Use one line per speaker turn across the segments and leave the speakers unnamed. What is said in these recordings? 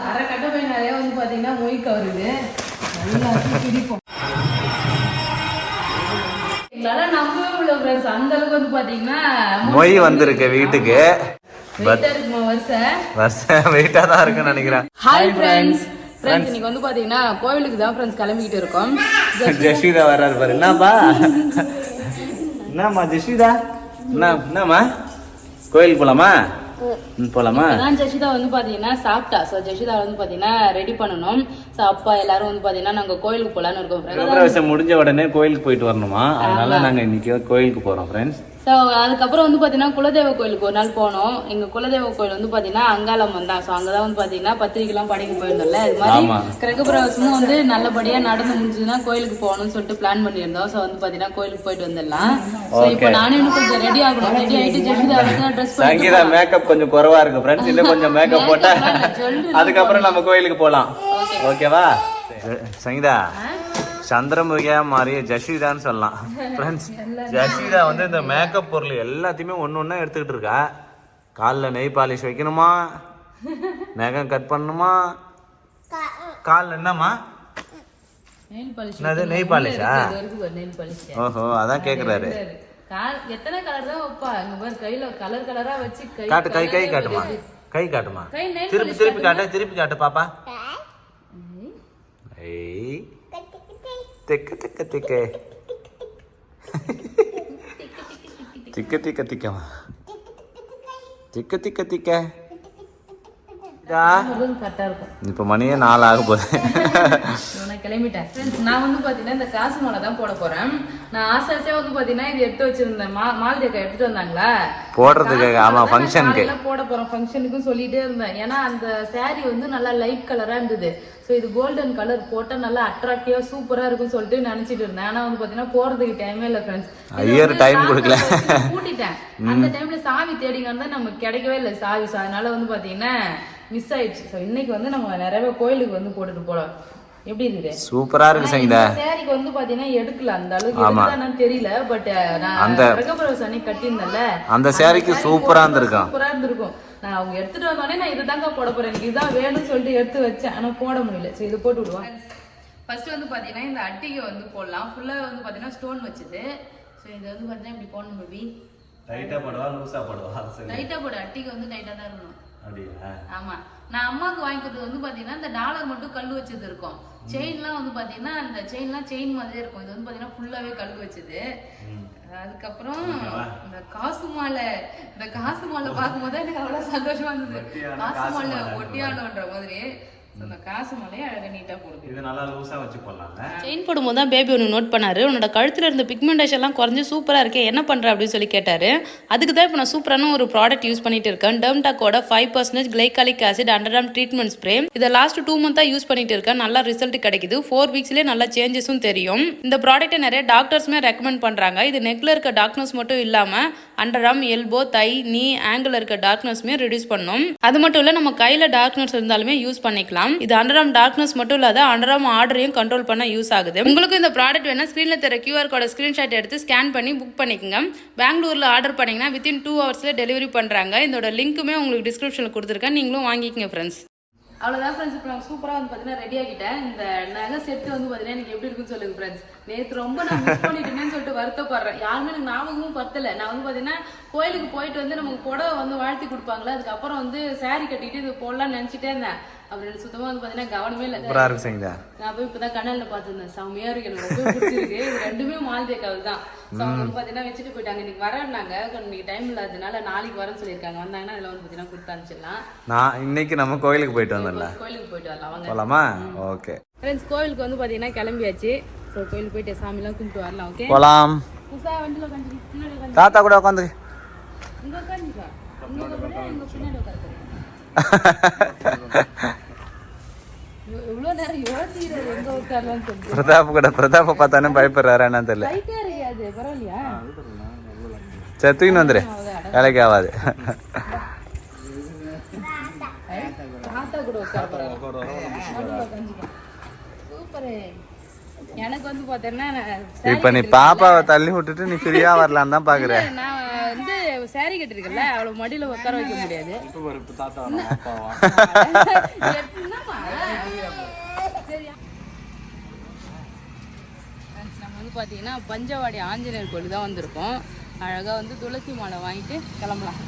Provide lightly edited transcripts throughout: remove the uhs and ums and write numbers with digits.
அரை கட்ட போய் நிறைய வந்து பாத்தீங்கன்னா மொய்க்கு வருது பிடிப்போம். எங்களால நம்பவே முடியல ஃப்ரெண்ட்ஸ், அந்த அளவுக்கு வந்து பாத்தீங்கன்னா
மொய் வந்திருக்கு வீட்டுக்கு.
வருஷம்
வெயிட்டா தான் இருக்குன்னு நினைக்கிறேன்.
ஹாய் ஃப்ரெண்ட்ஸ், இன்னைக்கு வந்து பாத்தீங்கன்னா கோவிலுக்கு தான் ஃப்ரெண்ட்ஸ் கிளம்பிக்கிட்டு இருக்கோம்.
ஜஸ்விதா வர்றாரு பாரு. என்னப்பா என்னம்மா ஜஸ்விதா, என்னம்மா கோயிலுக்கு போலாமா? போலாமா?
ஜெஷிதா வந்து பாத்தீங்கன்னா சாப்பிட்டா. சோ ஜெஷிதா வந்து பாத்தீங்கன்னா ரெடி பண்ணணும். சோ அப்பா எல்லாரும் வந்து பாத்தீங்கன்னா நாங்க கோயிலுக்கு போலான்னு இருக்கோம்.
பிரவேசம் முடிஞ்ச உடனே கோயிலுக்கு போயிட்டு வரணுமா, அதனால நாங்க இன்னைக்கு கோயிலுக்கு போறோம் ஃப்ரெண்ட்ஸ்.
ஸோ அதுக்கப்புறம் வந்து பார்த்தீங்கன்னா குலதெய்வ கோயிலுக்கு ஒரு நாள் போனோம். எங்கள் குலதெய்வ கோயில் வந்து பார்த்தீங்கன்னா அங்காளம் வந்தான். ஸோ அங்கே தான் வந்து பார்த்தீங்கன்னா பத்திரிக்கைலாம் படைக்க போயிருந்தோம்ல, அது மாதிரி கிரகப்பிரவேசமும் வந்து நல்லபடியாக நடந்து முடிஞ்சதுன்னா கோயிலுக்கு போகணும்னு சொல்லிட்டு பிளான் பண்ணியிருந்தோம். ஸோ வந்து பார்த்தீங்கன்னா கோயிலுக்கு போயிட்டு வந்துடலாம். ஸோ இப்போ நானும் இன்னும் கொஞ்சம் ரெடி ஆகணும். ரெடி ஆகிட்டு ஜெஷிதா ட்ரெஸ்
சங்கீதா மேக்கப் கொஞ்சம் குறவா இருக்கு ஃப்ரெண்ட்ஸ், இன்னும் கொஞ்சம் மேக்கப் போட்டா அதுக்கப்புறம் நம்ம கோயிலுக்கு போகலாம். ஓகேவா சங்கீதா? சந்திரமுகியா மாறிய ஜஸ்விதான்னு சொல்லலாம் ஃப்ரெண்ட்ஸ். ஜஸ்விதா வந்து இந்த மேக்கப் பொருள் எல்லாத்தையுமே ஒன்று ஒன்றா எடுத்துக்கிட்டு இருக்கா. காலில் நெய் பாலிஷ் வைக்கணுமா, நகம் கட் பண்ணணுமா, காலில் என்னம்மா என்னது நெய் பாலிஷா? ஓஹோ அதான் கேட்குறாரு.
எத்தனை கலர் தான் வைப்பா இங்க பாரு, கையில கலர் கலரா வச்சு
காட்டு. கை காட்டுமா, கை காட்டுமா, திருப்பி காட்டு, திருப்பி காட்டு பாப்பா. ஏய் திக்க திக்க திக்க திக்க திக்க திக்கமா திக்க திக்க திக்க. இப்ப மணியே 4 ஆக போகுது.
கிளம்பிட்டேன். நான் வந்து பாத்தீங்கன்னா இந்த காசு மாலை தான் போட போறேன். நான் ஆசையா வந்து பாத்தீங்கன்னா இது எடுத்து வச்சிருந்தேன். மாலதேக்கா எடுத்துட்டு வந்தாங்களா
போடுறதுக்கு. ஆமா ஃபங்க்ஷனுக்கு
போட போறோம், ஃபங்க்ஷனுக்கும் சொல்லிட்டே இருந்தேன். ஏன்னா அந்த சாரி வந்து நல்லா லைட் கலரா இருந்தது. ஸோ இது கோல்டன் கலர் போட்டால் நல்லா அட்ராக்டிவா சூப்பரா இருக்கும்னு சொல்லிட்டு நினைச்சிட்டு இருந்தேன். ஆனா வந்து பாத்தீங்கன்னா போறதுக்கு டைமே இல்லை ஃப்ரெண்ட்ஸ்.
டைம் கொடுக்கல,
கூட்டிட்டேன். அந்த டைம்ல சாவி தேடிங்க வந்தா நமக்கு கிடைக்கவே இல்லை சாவி. ஸோ அதனால வந்து பாத்தீங்கன்னா மிஸ் ஆயிடுச்சு. ஸோ இன்னைக்கு வந்து நம்ம நிறைய கோயிலுக்கு வந்து போட்டுட்டு போலாம். எப்படி இருக்குது?
சூப்பரா இருக்கு சங்கீதா.
சாரிக்கு வந்து பாத்தீங்கன்னா எடுக்கல, அந்த அளவுக்கு எடுத்தானு தெரியல. பட் நான் கிரகப்பிரவேசம் அன்னைக்கு கட்டியிருந்தேன்ல, அந்த சாரிக்கு சூப்பரா இருந்திருக்கும். சூப்பரா இருந்திருக்கும். நான் அவங்க எடுத்துட்டு வந்தோடனே நான் இதுதாங்க போட போறேன், எனக்கு இதுதான் வேணும்னு சொல்லிட்டு எடுத்து வச்சேன். ஆனா போட முடியல. சோ இது போட்டு விடுவோம். ஃபர்ஸ்ட் வந்து பாத்தீங்கன்னா இந்த அட்டிகை வந்து போடலாம். ஃபுல்லா வந்து பாத்தீங்கன்னா ஸ்டோன் வச்சது. சோ இது வந்து பாத்தீங்கன்னா இப்படி போடணும். பேபி
டைட்டா போடுவா லூசா போடுவா?
டைட்டா போடு. அட்டிகை வந்து டைட்டா தான் இருக்கணும்.
அப்படியே?
ஆமா. நான் அம்மாவுக்கு வாங்கிக்கிறது வந்து பாத்தீங்கன்னா இந்த டாலர் மட்டும் கல் வச்சது இருக்கும். செயின்லாம் வந்து பாத்தீங்கன்னா அந்த செயின்லாம் செயின் மாதிரியே இருக்கும். இது வந்து பாத்தீங்கன்னா ஃபுல்லாவே கல் வச்சது. அதுக்கப்புறம் இந்த காசு மாலை பார்க்கும்போது எனக்கு அவ்வளவு சந்தோஷமா இருந்தது. காசு மாலை ஒட்டியானோன்ற மாதிரி அந்த காசு மாலையை அழகா நீட்டா போடுது.
இது நல்லா லூசா வச்சு போடலாம்ல.
செயின் போடும்போது தான் பேபி ஒன்று நோட் பண்ணாரு, உன்னோட கழுத்துல இருந்த பிக்மெண்டேஷன் எல்லாம் குறைஞ்சு சூப்பரா இருக்கே, என்ன பண்ற அப்படின்னு சொல்லி கேட்டாரு. அதுக்கு தான் இப்போ நான் சூப்பரான ஒரு ப்ராடக்ட் யூஸ் பண்ணிட்டு இருக்கேன். டெர்ம்டாக்கோட 5% கிளைகாலிக் ஆசிட் அண்டர்ஆர்ம் ட்ரீட்மெண்ட் ஸ்ப்ரே. இதை லாஸ்ட் 2 மந்த்தா யூஸ் பண்ணிட்டு இருக்கேன். நல்லா ரிசல்ட் கிடைக்குது. 4 வீக்ஸ்லேயே நல்ல சேஞ்சஸும் தெரியும். இந்த ப்ராடக்ட்டை நிறைய டாக்டர்ஸுமே ரெக்கமெண்ட் பண்றாங்க. இது நெக்ல இருக்க டார்க்னஸ் மட்டும் இல்லாம அண்டர்ஆர்ம், எல்போ, தை, நீ ஆங்கிள் இருக்க டார்க்னஸ்மே ரெடியூஸ் பண்ணும். அது மட்டும் இல்ல நம்ம கையில டார்க்னஸ் இருந்தாலுமே யூஸ் பண்ணிக்கலாம். இது அண்டர்ஆர்ம் டார்க்னஸ் மட்டும் இல்லாத அண்டர்ஆர்ம் ஆர்டரையும் கண்ட்ரோல் பண்ண யூஸ் ஆகுது. உங்களுக்கு இந்த ப்ராடக்ட் வேணா ஸ்கிரீன்ல தெரிய QR கோட ஸ்கிரீன்ஷாட் எடுத்து ஸ்கேன் பண்ணி புக் பண்ணிக்கோங்க. பெங்களூர்ல ஆர்டர் பண்ணீங்கன்னா வித்தின் 2 ஹவர்ஸ்ல டெலிவரி பண்றாங்க. இதோட லிங்க்குமே உங்களுக்கு டிஸ்கிரிப்ஷன்ல கொடுத்துருக்கேன், நீங்களும் வாங்கிக்கங்க ஃப்ரெண்ட்ஸ். அவ்வளோதான் ஃப்ரெண்ட்ஸ். இப்போ நான் சூப்பராக வந்து பார்த்தீங்கன்னா ரெடி ஆகிட்டேன். இந்த நகை செட்டு வந்து பார்த்தீங்கன்னா எனக்கு எப்படி இருக்குன்னு சொல்லுங்க ஃப்ரெண்ட்ஸ். நேற்று ரொம்ப நான் மிஸ் பண்ணிட்டேன்னு சொல்லிட்டு வருத்தப்படுறேன். யாருமே எனக்கு ஞாபகமும் பத்தலை. நான் வந்து பார்த்தீங்கன்னா கோயிலுக்கு போயிட்டு வந்து நமக்கு புடவை வந்து வாழ்த்தி கொடுப்பாங்களே, அதுக்கப்புறம் வந்து சாரி கட்டிட்டு இது போடலாம்னு நினச்சிட்டே இருந்தேன். அப்படின்னு சுத்தமாக வந்து பார்த்தீங்கன்னா கவனமே இல்லை. நான் போய் இப்போ தான் கண்ணலில் பார்த்துருந்தேன். செம்மையாக இருக்கு, எனக்கு ரொம்ப பிடிச்சிருக்கு. இது ரெண்டுமே மாலதேக்காவு தான். ஸோ அவங்க வந்து பார்த்தீங்கன்னா வச்சுட்டு போயிட்டாங்க. இன்னைக்கு வரேன்னாங்க, இன்னைக்கு டைம் இல்லாததுனால நாளைக்கு வரேன்னு சொல்லியிருக்காங்க. வந்தாங்கன்னா அதில் வந்து பார்த்தீங்கன்னா கொடுத்து அனுப்பிச்சிடலாம்.
நான் இன்னைக்கு நம்ம கோயிலுக்கு போயிட்டு வந்தோம்ல,
கோயிலுக்கு போயிட்டு வரலாம் வாங்க.
போலாமா? ஓகே
ஃப்ரெண்ட்ஸ், கோயிலுக்கு வந்து பார்த்தீங்கன்னா கிளம்பியாச்சு. ஸோ கோயிலுக்கு போயிட்டு சாமிலாம் கும்பிட்டு வரலாம். ஓகே
போலாம்.
வண்டியில் உட்காந்து
தாத்தா கூட உட்காந்து
இங்கே உட்காந்துக்கா, இங்கே பின்னாடி உட்காந்து.
பிரதாப் பார்த்தானே பயப்படுறாரு, என்ன தெரியல. சரி தூக்கின்னு வந்துரு, வேலைக்கு ஆகாது.
எனக்கு வந்து பாத்தீங்கன்னா
இப்ப நீ பாப்பாவை தள்ளி விட்டுட்டு நீ ஃப்ரீயா வரலாம் தான் பாக்குற.
நான் வந்து சாரி கட்டிருக்கல, அவளை மடியில உட்கார வைக்க முடியாது. பார்த்தீங்கன்னா பஞ்சவாடி ஆஞ்சநேயர் கோயில் தான் வந்திருக்கோம். அழகாக வந்து துளசி மாலை வாங்கிட்டு கிளம்பலாம்.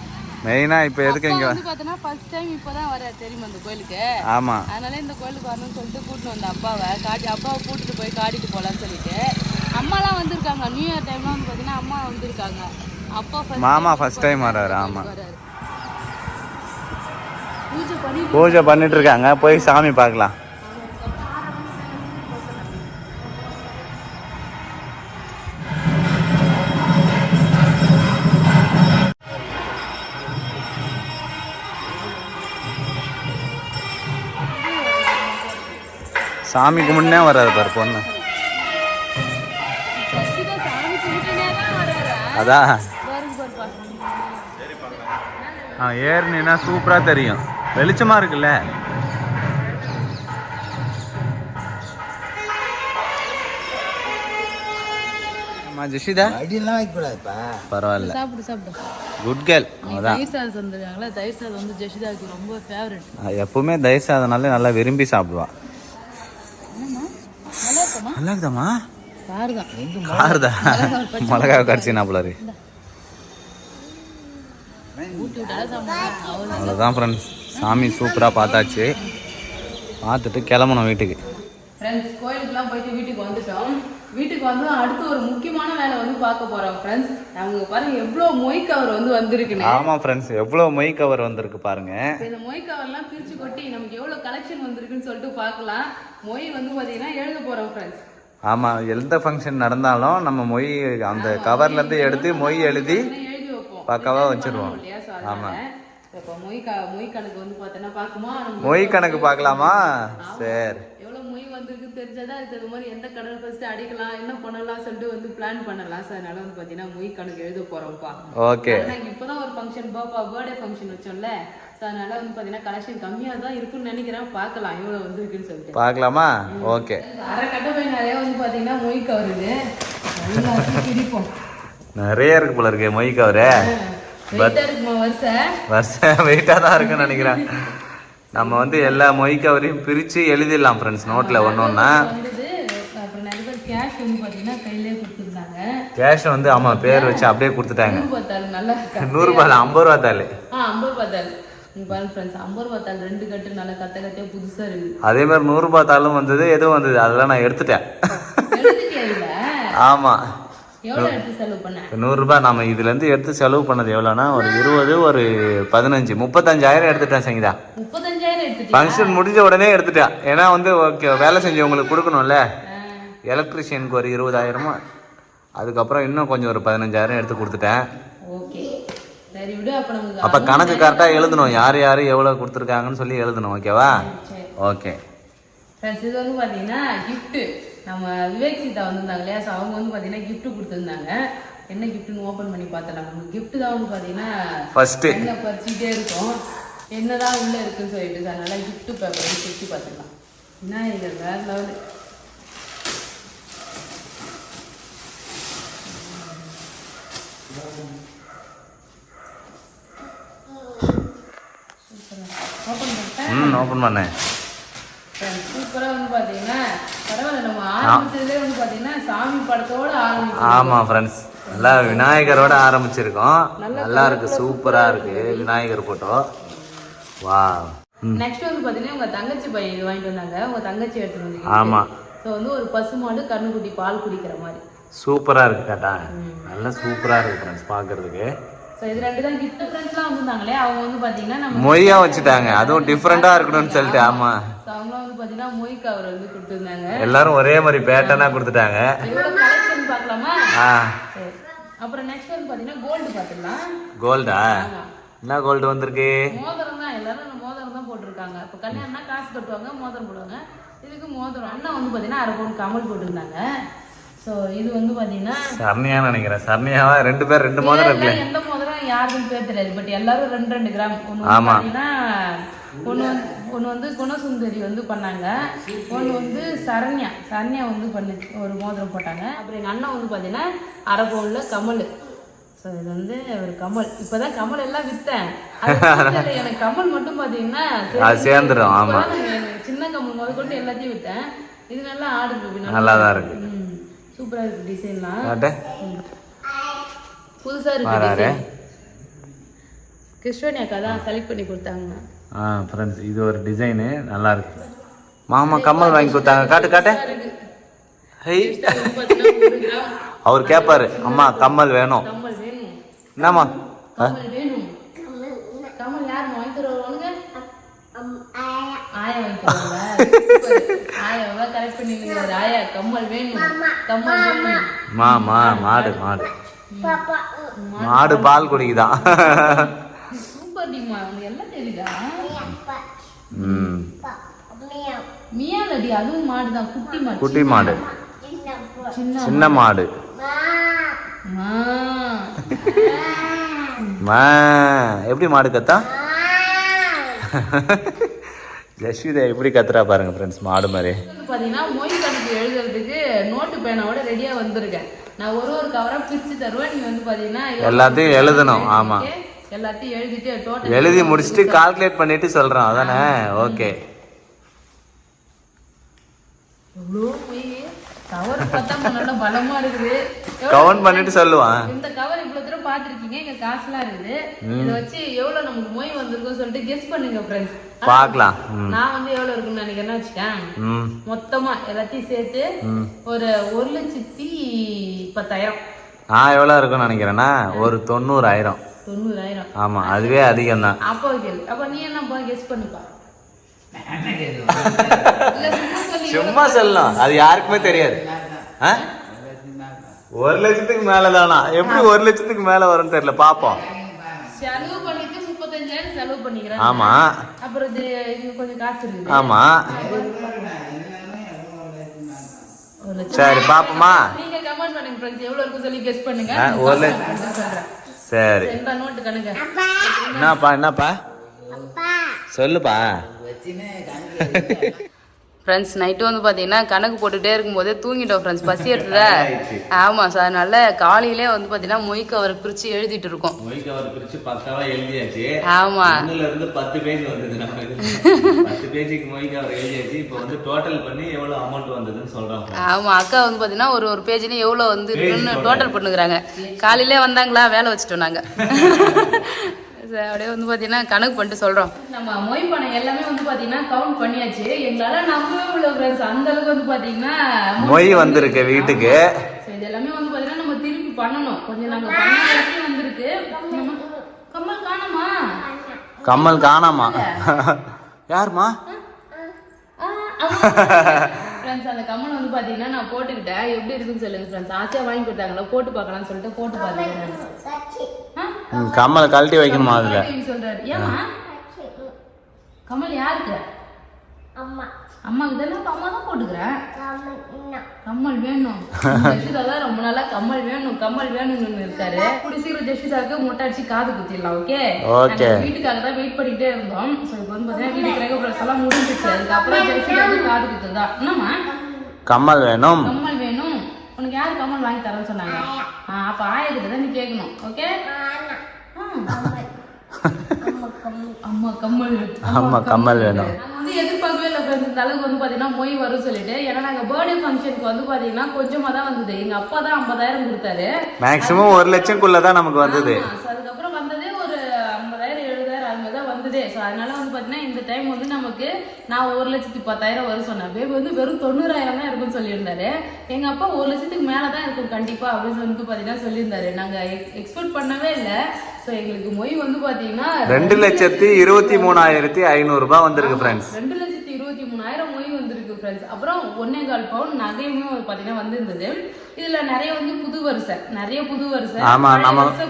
மெயினாக இப்போ எதுக்கு இங்கே
வந்து பார்த்தோன்னா ஃபர்ஸ்ட் டைம் இப்போ தான் வர தெரியுமா இந்த கோயிலுக்கு.
ஆமாம்,
அதனால இந்த கோயிலுக்கு வரணும்னு சொல்லிட்டு கூட்டிட்டு வந்த அப்பாவை கூட்டிட்டு போய் காட்டிட்டு போகலான்னு சொல்லிட்டு அம்மாலாம் வந்திருக்காங்க. நியூ இயர் டைம்லாம் வந்து பார்த்தீங்கன்னா அம்மா வந்திருக்காங்க. அப்பா
மாமா ஃபர்ஸ்ட் டைம் வர்றாரு. ஆமாம்,
பூஜை
பூஜை பண்ணிட்டு இருக்காங்க. போய் சாமி பார்க்கலாம். சாமிக்கு முன்னே வராது பாரு பொண்ணு. அதான் ஏறினா சூப்பரா தெரியும். வெளிச்சமா இருக்குல்ல. ஜெஷிதா பரவாயில்ல,
சாப்பிடு சாப்பிடு.
Good girl. அதான்
தயிர் சாதம் செஞ்சிருக்காங்களா, தயிர் சாதம் வந்து ஜெஷிதாவுக்கு ரொம்ப ஃபேவரட்.
எப்பவுமே தயிர் சாதம்னால நல்லா விரும்பி சாப்பிடுவா. நல்லா இருக்குதாம்மா? காருதா? மிளகா கடிச்சினா போலாரு. அவ்வளோதான் ஃப்ரெண்ட்ஸ், சாமி சூப்பராக பார்த்தாச்சு. பார்த்துட்டு கிளம்பணும் வீட்டுக்கு.
ஃப்ரெண்ட்ஸ் கோயிலுக்குலாம் போயிட்டு வீட்டுக்கு வந்துட்டோம். வீட்டுக்கு வந்து அடுத்து ஒரு முக்கியமான வேலை வந்து பார்க்க போறோம் ஃப்ரெண்ட்ஸ். அவங்க பாருங்க எவ்வளோ மொய் கவர் வந்து வந்திருக்குன்னு.
ஆமாம் ஃப்ரெண்ட்ஸ், எவ்வளோ மொய் கவர் வந்திருக்கு பாருங்க.
இந்த மொய் கவர்லாம் பிரிச்சு கொட்டி நமக்கு எவ்வளோ கலெக்ஷன் வந்திருக்குன்னு சொல்லிட்டு பார்க்கலாம். மொய் வந்து பார்த்தீங்கன்னா எழுத போறோம் ஃப்ரெண்ட்ஸ்.
ஆமாம், எந்த ஃபங்க்ஷன் நடந்தாலும் நம்ம மொய் அந்த கவர்லேருந்து எடுத்து மொய் எழுதி பக்காவாக வச்சுருவோம். ஆமாம்,
இப்போ மொய் கணக்கு வந்து பார்த்தோன்னா பார்க்குமா,
மொய் கணக்கு பார்க்கலாமா? சரி,
எவ்வளோ மொய் வந்திருக்கு தெரிஞ்சாதான் அதுக்கு அது மாதிரி எந்த கடல் ஃபர்ஸ்ட் அடிக்கலாம், என்ன பண்ணலாம் சொல்லிட்டு வந்து பிளான் பண்ணலாம். சார் அதனால வந்து பார்த்தீங்கன்னா மொய் கணக்கு எழுத போகிறோம்ப்பா.
ஓகே,
நாங்கள் இப்போ தான் ஒரு ஃபங்க்ஷன் பர்த்டே ஃபங்க்ஷன் வச்சோம்ல. ஸோ அதனால வந்து பார்த்தீங்கன்னா கலெக்ஷன் கம்மியாக தான் இருக்குன்னு நினைக்கிறேன். பார்க்கலாம் எவ்வளோ வந்துருக்குன்னு சொல்லிட்டு.
பார்க்கலாமா? ஓகே.
அரை கட்ட போய் நிறைய வந்து பார்த்தீங்கன்னா மொய் கவருது பிடிப்போம்.
நிறைய இருக்கு போல இருக்கு மொய் கவரு. வருஷம் வெயிட்டாக தான் இருக்குன்னு நினைக்கிறேன். நம்ம வந்து எல்லா மொய் கவரையும் பிரித்து எழுதிடலாம் ஃப்ரெண்ட்ஸ் நோட்டில் ஒன்று ஒன்றா. கேஷ் வந்து ஆமாம் பேர் வச்சு அப்படியே கொடுத்துட்டாங்க. 100 ரூபாய் 50 ரூபா தாள்.
50 ரூபா தாள். ஃப்ரெண்ட்ஸ் 50 ரூபா தாள் 2 கட்டு நல்லா கட்ட புதுசாக இருக்குது.
அதே மாதிரி 100 ரூபாய் தாளும் வந்தது, எதுவும் வந்தது, அதெல்லாம் நான் எடுத்துட்டேன். ஆமாம், 100 ரூபாய் நம்ம இதுல இருந்து எடுத்து செலவு பண்ணது எவ்வளோனா ஒரு 20, ஒரு 15, 35,000 எடுத்துட்டேன். சங்கீதா
35,000
ஃபங்க்ஷன் முடிஞ்ச உடனே எடுத்துட்டேன். ஏன்னா வந்து ஓகே வேலை செஞ்சவங்களுக்கு கொடுக்கணும்ல. எலக்ட்ரிஷியனுக்கு ஒரு 20,000, அதுக்கப்புறம் இன்னும் கொஞ்சம் ஒரு 15,000 எடுத்து கொடுத்துட்டேன். அப்போ கணக்கு கரெக்டாக எழுதணும், யார் யார் எவ்வளோ கொடுத்துருக்காங்கன்னு சொல்லி எழுதணும். ஓகேவா? ஓகே.
இது வந்து பார்த்தீங்கன்னா கிஃப்ட்டு நம்ம விவேக் சீதா வந்திருந்தாங்க இல்லையா. ஸோ அவங்க வந்து பார்த்தீங்கன்னா கிஃப்ட் கொடுத்துருந்தாங்க. என்ன கிஃப்ட்னு ஓப்பன் பண்ணி பார்த்தலாம். நம்ம கிஃப்ட் தான் வந்து பார்த்தீங்கன்னா
ஃபர்ஸ்ட்டு
என்ன பறிச்சுட்டே இருக்கும், என்னதான் உள்ளே இருக்குன்னு சொல்லிட்டு. அதனால கிஃப்ட் பேப்பர் சுற்றி பார்த்துக்கலாம். என்ன இது வேற லெவலு.
ஓப்பன் பண்ணேன்.
சூப்பராக வந்து பார்த்தீங்கன்னா பரவாயில்ல. நம்ம ஆரம்பிச்சதுலேயே வந்து பார்த்தீங்கன்னா சாமி படத்தோட ஆரம்பிச்சோம்.
ஆமாம் ஃப்ரெண்ட்ஸ், நல்லா விநாயகரோட ஆரம்பிச்சிருக்கோம். நல்லா இருக்கு, சூப்பராக இருக்கு விநாயகர் போட்டோ. வா.
நெக்ஸ்ட் வந்து பார்த்தீங்கன்னா உங்கள் தங்கச்சி பையன் இது வாங்கிட்டு வந்தாங்க. உங்கள் தங்கச்சி எடுத்துட்டு வந்து.
ஆமாம்.
ஸோ வந்து ஒரு பசுமாடு கண்ணுக்குட்டி பால் குடிக்கிற மாதிரி
சூப்பராக இருக்கு. கேட்டா நல்லா சூப்பராக இருக்கு ஃப்ரெண்ட்ஸ் பார்க்கறதுக்கு.
ஸோ இது 2 தான் கிஃப்ட். ஃப்ரெண்ட்ஸ்லாம் வந்திருந்தாங்களே அவங்க வந்து பார்த்தீங்கன்னா நம்ம
மொய்யா வச்சுட்டாங்க, அதுவும் டிஃப்ரெண்டாக இருக்கணும்னு சொல்லிட்டு. ஆமாம்,
ஸோ அவங்களாம் வந்து பார்த்தீங்கன்னா மொய் கவர் வந்து கொடுத்துருந்தாங்க.
எல்லாரும் ஒரே மாதிரி பேட்டர்னாக கொடுத்துட்டாங்க.
இதோட கலெக்ஷன் பார்க்கலாமா?
சரி.
அப்புறம் நெக்ஸ்ட் வந்து பார்த்தீங்கன்னா கோல்டு பார்த்துக்கலாம்.
கோல்டா? என்ன கோல்டு வந்திருக்கு?
மோதிரம் தான். எல்லாரும் மோதிரம் தான் போட்டிருக்காங்க. இப்போ கல்யாணம்னா காசு கட்டுவாங்க, மோதிரம் போடுவாங்க. இதுக்கு மோதிரம். அண்ணா வந்து பார்த்தீங்கன்னா 1/2 பவுன் கமல் போட்டிருந்தாங்க. ஸோ இது வந்து பார்த்தீங்கன்னா
சரணியா நினைக்கிறேன். சரணியாவா? 2 பேர் 2 மோதிரம் இருக்குல்ல.
எந்த மோதிரம் யாருக்கும் பேர் தெரியாது. பட் எல்லாரும் 2 கிராம். ஒன்று பார்த்தீங்கன்னா ஒன்று வந்து குணசுந்தரி வந்து பண்ணாங்க. ஒன்று வந்து சரண்யா வந்து பண்ணி ஒரு மோதிரம் போட்டாங்க. அப்புறம் எங்கள் அண்ணன் வந்து பார்த்தீங்கன்னா 1/2 பவுனில் கமல். ஸோ இது வந்து ஒரு கமல். இப்போதான் கமல் எல்லாம் விற்றேன். எனக்கு கமல் மட்டும் பார்த்தீங்கன்னா
சேர்ந்துடும். ஆமாம்,
சின்ன கமல் முதல் கொண்டு எல்லாத்தையும் விற்றேன். இது நல்லா ஆடுது,
நல்லா தான் இருக்கு.
சூப்பரா இருக்கு டிசைன்லாம்.
காட்டு.
புதுசா இருக்கு டிசைன். கிருஷ்ணனி அக்கா தான் செலக்ட் பண்ணி கொடுத்தாங்க.
ஃப்ரெண்ட்ஸ் இது ஒரு டிசைனு நல்லா இருக்கு. மாமா கம்மல் வாங்கி கொடுத்தாங்க. காட்டு காட்டு. ஹை அவர் கேட்பாரு அம்மா கம்மல் வேணும். என்னம்மா
கம்மல் யார் வாங்கி தருவாங்க? ஆயா வாங்கி தருவாங்க. ஆயாவா கரெக்ட் பண்ணிருக்காரு. ஆயா கம்மல் வேணும், கம்மல் வேணும்.
மாமா மாடு மாடு மாடு பால் குடிக்குதான்.
சூப்பர் டிமா, உனக்கு எல்லாம் தெரியுதா? மியாலடி அதுவும் மாடுதான், குட்டி மாடு.
குட்டி மாடு, சின்ன மாடு. எப்படி மாடு கத்தா? ஜஸ்விதா எப்படி கத்துறா பாருங்க ஃப்ரெண்ட்ஸ், மாடு மாதிரி.
பாத்தீங்கன்னா மொய் கணக்கு எழுதுறதுக்கு நோட்டு பேனாவோட ரெடியா வந்திருக்கேன். நான் ஒரு கவரா பிரிச்சு தருவேன். நீ வந்து பாத்தீங்கன்னா
எல்லாத்தையும் எழுதணும். ஆமா,
எல்லாத்தையும் எழுதிட்டு டோட்டல்
எழுதி முடிச்சுட்டு கால்குலேட் பண்ணிட்டு சொல்றோம் அதானே? ஓகே.
கவர் பார்த்தா நல்லா பலமா இருக்குது.
கவுண்ட் பண்ணிட்டு சொல்லுவான்.
இந்த கவர் இவ்வளவு தூரம் பாத்துருக்கீங்க, இங்க காசுலாம் இருக்குது. இத வச்சு எவ்வளவு நமக்கு மொய் வந்திருக்கும் சொல்லிட்டு கெஸ் பண்ணுங்க ஃப்ரெண்ட்ஸ்.
பார்க்கலாம்.
நான் வந்து எவ்வளவு இருக்குன்னு நினைக்கிறேன்னு வச்சுக்கேன். மொத்தமா எல்லாத்தையும் சேர்த்து ஒரு 1,10,000.
நான் எவ்வளவு இருக்குன்னு நினைக்கிறேன்னா ஒரு 90,000.
90,000.
ஆமா, அதுவே அதிகம் தான்.
அப்போ அப்ப நீ என்னப்பா கெஸ் பண்ணுப்பா.
சும்மா சொல்லலாம், அது யாருக்குமே தெரியாது. 1,00,000க்கு மேலதானா? எப்படி 1,00,000க்கு மேல வரும்னு தெரியல, பாப்போம்.
செலவு பண்ணிட்டு 35,000 செலவு பண்ணிக்கிறேன்.
ஆமா,
அப்புறம் இது கொஞ்சம் காசு இருக்கு.
ஆமா, சரி பாப்போமா?
நீங்க கமெண்ட் பண்ணுங்க फ्रेंड्स, எவ்வளவு இருக்கு சொல்லி கெஸ் பண்ணுங்க.
1,00,000. சரி,
இந்த நோட் கணக்கு.
என்னப்பா சொல்லுப்பா.
ஃப்ரெண்ட்ஸ் நைட்டு வந்து பார்த்தீங்கன்னா கணக்கு போட்டுகிட்டே இருக்கும்போதே தூங்கிட்டோம் ஃப்ரெண்ட்ஸ், பசி எடுத்துதா. ஆமாம் சார், அதனால காலையிலே வந்து பார்த்தீங்கன்னா மொய் கவர் பிரித்து எழுதிட்டு இருக்கோம்.
மொய் கவர் பிரித்து பக்காவா எழுதியாச்சு.
ஆமாம்,
10 பேஜ் வந்தது. நம்ம 10 பேஜுக்கு மொய் கவர் எழுதியாச்சு. இப்போ வந்து டோட்டல் பண்ணி எவ்வளோ அமௌண்ட் வந்ததுன்னு சொல்கிறோம்.
ஆமாம், அக்கா வந்து பார்த்தீங்கன்னா ஒரு பேஜ்லேயும் எவ்வளோ வந்து இருக்குன்னு டோட்டல் பண்ணுறாங்க. காலையிலே வந்தாங்களா, வேலை வச்சுட்டோம் நாங்கள். அப்படியே வந்து பார்த்தீங்கன்னா கணக்கு பண்ணிட்டு சொல்கிறோம். நம்ம மொய் பணம் எல்லாமே வந்து பார்த்தீங்கன்னா கவுண்ட் பண்ணியாச்சு. எங்களால் நம்பவே முடியல ஃப்ரெண்ட்ஸ், அந்த அளவுக்கு வந்து பார்த்தீங்கன்னா
மொய் வந்திருக்கு வீட்டுக்கு.
இது எல்லாமே வந்து பார்த்தீங்கன்னா நம்ம திருப்பி பண்ணணும். கொஞ்சம் நாங்கள் பண்ணி வந்திருக்கு. கம்மல் காணாமா?
கம்மல் காணாமா? யாருமா?
ஃப்ரெண்ட்ஸ் அந்த கம்மல் வந்து பார்த்தீங்கன்னா நான் போட்டுக்கிட்டேன். எப்படி இருக்குன்னு சொல்லுங்க ஃப்ரெண்ட்ஸ். ஆசையாக வாங்கி கொடுத்தாங்களா, போட்டு பார்க்கலாம்னு சொல்லிட்டு போட்டு பார்த்தேன்.
கம்மல் கழட்டி வைக்கணுமா? அதுல
சொல்றாரு. ஏமா கம்மல் யாருக்கு? அம்மாக்கு தானே. அம்மா தான் போட்டுக்கிறேன். கம்மல் வேணும். ஜெஷிதா தான் ரொம்ப நாளா கம்மல் வேணும் கம்மல் வேணும்னு இருக்காரு. கூடி சீக்கிரம் ஜெஷிதாவுக்கு மொட்டை அடிச்சு காது குத்திடலாம். ஓகே, வீட்டுக்காக தான் வெயிட் பண்ணிட்டே இருந்தோம். ஸோ இப்போ வந்து பார்த்தீங்கன்னா வீட்டுக்கு கிரகப்பிரவேசம் எல்லாம் முடிஞ்சிச்சு. அதுக்கப்புறம் ஜெஷிதாவுக்கு காது குத்துதான். என்னம்மா
கம்மல் வேணும்? கம்மல்
வேணும். உனக்கு யாரு கம்மல் வாங்கி தரேன்னு சொன்னாங்க? அப்ப ஆயக்கிட்ட தான் நீ கேட்கணும். ஓகே, அம்மா கம்மல் வேணும். வந்து எதிர்பார்க்கவே இல்லை ஃப்ரெண்ட்ஸ், இந்த அளவுக்கு வந்து பார்த்தீங்கன்னா மொய் வரும் சொல்லிட்டு. ஏன்னா நாங்கள் பர்த்டே ஃபங்க்ஷனுக்கு வந்து பார்த்தீங்கன்னா கொஞ்சமாக தான் வந்தது. எங்கள் அப்பா தான் 50,000 கொடுத்தாரு.
மேக்ஸிமம் 1,00,000க்குள்ள தான் நமக்கு வந்தது.
அதுக்கப்புறம் வந்ததே ஒரு 50,000 70,000 அதுமாதிரி தான் வந்ததே. ஸோ அதனால வந்து பார்த்தீங்கன்னா இந்த டைம் வந்து நமக்கு நான் 1,10,000 வரும் சொன்னேன். பேபி வந்து வெறும் 90,000 தான் இருக்குன்னு சொல்லியிருந்தாரு. எங்கள் அப்பா 1,00,000க்கு மேலே தான் இருக்கும் கண்டிப்பாக அப்படின்னு வந்து பார்த்தீங்கன்னா சொல்லியிருந்தாரு. நாங்கள் எக்ஸ்பெக்ட் பண்ணவே இல்லை. ஸோ எங்களுக்கு மொய் வந்து பார்த்தீங்கன்னா
2,23,500 ரூபாய் வந்திருக்கு ஃப்ரெண்ட்ஸ்.
2,23,000 மொய் வந்திருக்கு ஃப்ரெண்ட்ஸ். அப்புறம் 1.25 பவுன் நகையுமே பார்த்தீங்கன்னா வந்திருந்தது. இதுல நிறைய வந்து புது வரிசை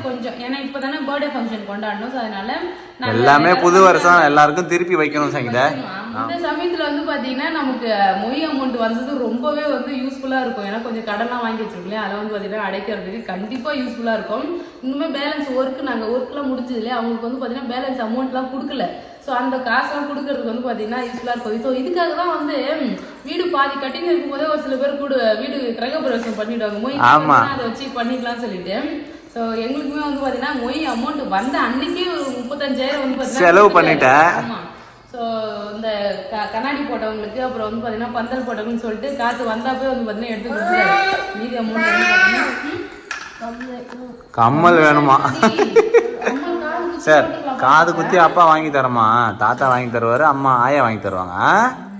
கொஞ்சம். ஏன்னா இப்பதானே பர்த்டே ஃபங்க்ஷன் கொண்டாடணும். ஸோ அதனால
எல்லாமே புது வருஷம் எல்லாருக்கும் திருப்பி வைக்கணும். சங்கீதா,
இந்த சமயத்துல வந்து பாத்தீங்கன்னா நமக்கு மொய் அமௌண்ட் வந்தது ரொம்பவே வந்து யூஸ்ஃபுல்லா இருக்கும். ஏன்னா கொஞ்சம் கடன்லாம் வாங்கி வச்சிருக்கோம், அதை வந்து பாத்தீங்கன்னா அடைக்கிறதுக்கு கண்டிப்பா யூஸ்ஃபுல்லா இருக்கும். இன்னுமே பேலன்ஸ் நாங்க ஒர்க்லாம் முடிச்சது இல்லையா, அவங்களுக்கு வந்து பாத்தீங்கன்னா பேலன்ஸ் அமௌண்ட்லாம் கொடுக்கல. ஸோ அந்த காசெல்லாம் கொடுக்கறதுக்கு வந்து பார்த்தீங்கன்னா யூஸ்ஃபுல்லாக இருக்கும். ஸோ இதுக்காக தான் வந்து வீடு பாதி கட்டிங் இருக்கும் போதே ஒரு சில பேர் கூட வீடு கிரகப்பிரவேசம் பண்ணிடுவாங்க. மொய் அதை வச்சு பண்ணிக்கலாம்னு சொல்லிட்டு. ஸோ எங்களுக்குமே வந்து பார்த்தீங்கன்னா மொய் அமௌண்ட் வந்த அன்னைக்கு ஒரு 35,000 வந்து பார்த்தீங்கன்னா
செலவு பண்ணிட்டேன்.
ஆமாம், ஸோ இந்த கண்ணாடி போட்டவங்களுக்கு அப்புறம் வந்து பார்த்தீங்கன்னா பந்தல் போட்டவங்கன்னு சொல்லிட்டு காசு வந்தாப்பே வந்து பார்த்தீங்கன்னா எடுத்து கொடுத்துருக்காரு. மீதி அமௌண்ட்
கம்மல் வேணுமா? சார் காது குத்தி அப்பா வாங்கி தரமா, தாத்தா வாங்கி தருவாரு, அம்மா ஆயா வாங்கி தருவாங்க.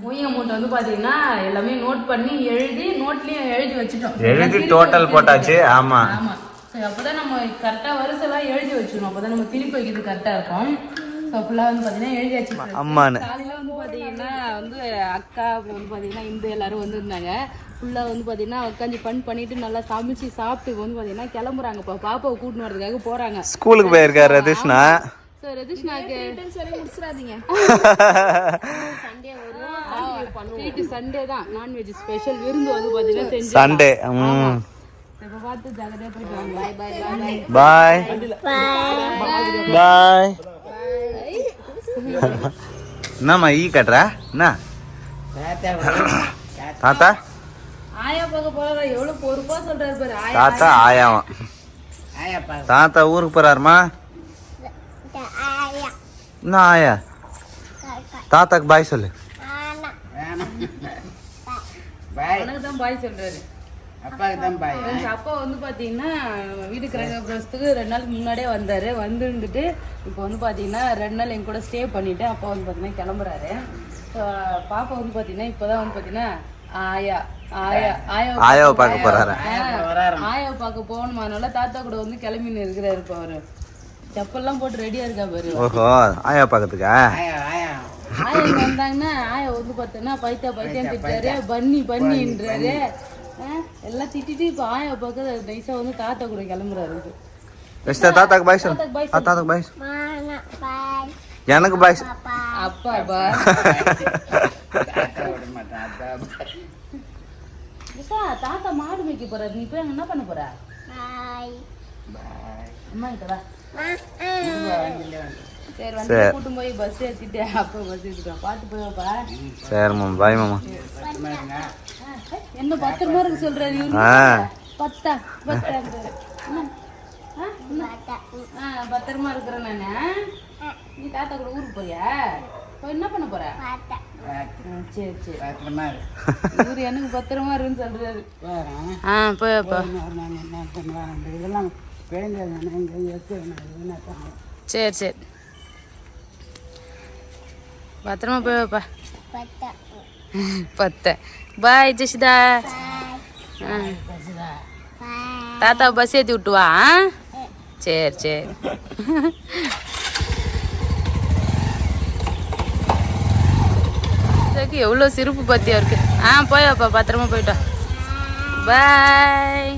மொய் அமௌண்ட் வந்து பார்த்தீங்கன்னா எல்லாமே நோட் பண்ணி எழுதி நோட்லேயும் எழுதி வச்சுட்டோம்.
எழுதி டோட்டல் போட்டாச்சு. ஆமா
ஆமா. ஸோ அப்போதான் நம்ம கரெக்டாக வரிசைலாம் எழுதி வச்சிடணும். அப்போதான் நம்ம திருப்பி வைக்கிறது கரெக்டாக இருக்கும். ஸோ ஃபுல்லாக வந்து பார்த்தீங்கன்னா எழுதி வச்சு
அம்மானு
காலையில் வந்து பார்த்தீங்கன்னா வந்து அக்கா அப்புறம் வந்து பார்த்தீங்கன்னா இந்த எல்லாரும் வந்துருந்தாங்க. ஃபுல்லாக வந்து பார்த்தீங்கன்னா உட்காந்து ஃபன் பண்ணிட்டு நல்லா சமைச்சு சாப்பிட்டு வந்து பார்த்தீங்கன்னா கிளம்புறாங்க. இப்போ பாப்பாவை கூட்டின்னு வரதுக்காக போகிறாங்க.
ஸ்கூலுக்கு போயிருக்காரு ரதிஷ்ணா.
ஸோ ரதிஷ்னாக்கு முடிச்சிடாதீங்க. சண்டே தான் நான்வெஜ் ஸ்பெஷல் விருந்து வந்து பார்த்தீங்கன்னா செஞ்சு
சண்டே.
இப்போ பார்த்து ஜாகிரதையாக போயிட்டு வாங்க.
பாய் பாய். என்னம்மா ஈ கட்டுற என்ன? தாத்தா
ஆயா பார்க்க போறா. எவ்வளவு பொறுப்பா சொல்றாரு பாரு.
தாத்தா ஆயாவா? தாத்தா ஊருக்கு போறாருமா? என்ன ஆயா? தாத்தாக்கு பாய் சொல்லு.
எனக்கு தான் பாய் சொல்றாரு. அப்பா வந்து பாத்தீங்கன்னா வீடு கிரகப்பிரவேசத்துக்கு 2 நாளுக்கு முன்னாடியே வந்தாரு. வந்துட்டு இப்போ வந்து பாத்தீங்கன்னா 2 நாள் என் கூட ஸ்டே பண்ணிட்டு அப்பா வந்து பாத்தீங்கன்னா கிளம்புறாரு. பாப்பா வந்து பாத்தீங்கன்னா இப்பதான் வந்து பாத்தீங்கன்னா
ஆயாவை பார்க்க போறாரு.
ஆயாவை பார்க்க போகணுமா, அதனால தாத்தா கூட வந்து கிளம்பின்னு இருக்கிறாரு. இப்போ அவரு செப்பல்லாம் போட்டு ரெடியா இருக்கா பாரு.
ஓஹோ ஆயா பார்க்கறதுக்கா?
ஆயா வந்தாங்கன்னா ஆயா வந்து பார்த்தோன்னா பைத்தியம் திட்டாரு, பண்ணின்றாரு. எல்லாம் திட்டிட்டு இப்போ ஆயா பார்க்க நைஸா வந்து தாத்தா கூட கிளம்புறாரு.
தாத்தாக்கு பாய் சொல்லு. தாத்தாக்கு பாய். எனக்கு பாய்.
அப்பா பா தாத்தா மாடு மேய்க்க போறாரு. நீ போய் அங்க என்ன பண்ண போற? அம்மா கிட்ட வா. சரி வந்து கூட்டும் போய் பஸ் ஏத்திட்டு அப்பா பஸ் ஏத்திட்டோம். பாத்து போய்ப்பா.
சரி மாமா பாய் மாமா.
என்ன பத்திரமா இருக்கு சொல்றாரு இவரு. பத்தா பத்திரமா இருக்கிறேன் நானு. நீ தாத்தா கூட ஊருக்கு போறியா? போய் என்ன பண்ண போற? சரி சரி இவரு எனக்கு பத்திரமா இருக்குன்னு சொல்றாரு. போயப்பா. சரி சரி பத்திரமா போயப்பா. பத்த பாய் ஜெசிதா. தாத்தா பஸ் ஏற்றி விட்டுவா. சரி சரி எவ்வளோ சிரிப்பு பத்தியா இருக்கு. போயப்பா பத்திரமா போயிட்டா. பாய்.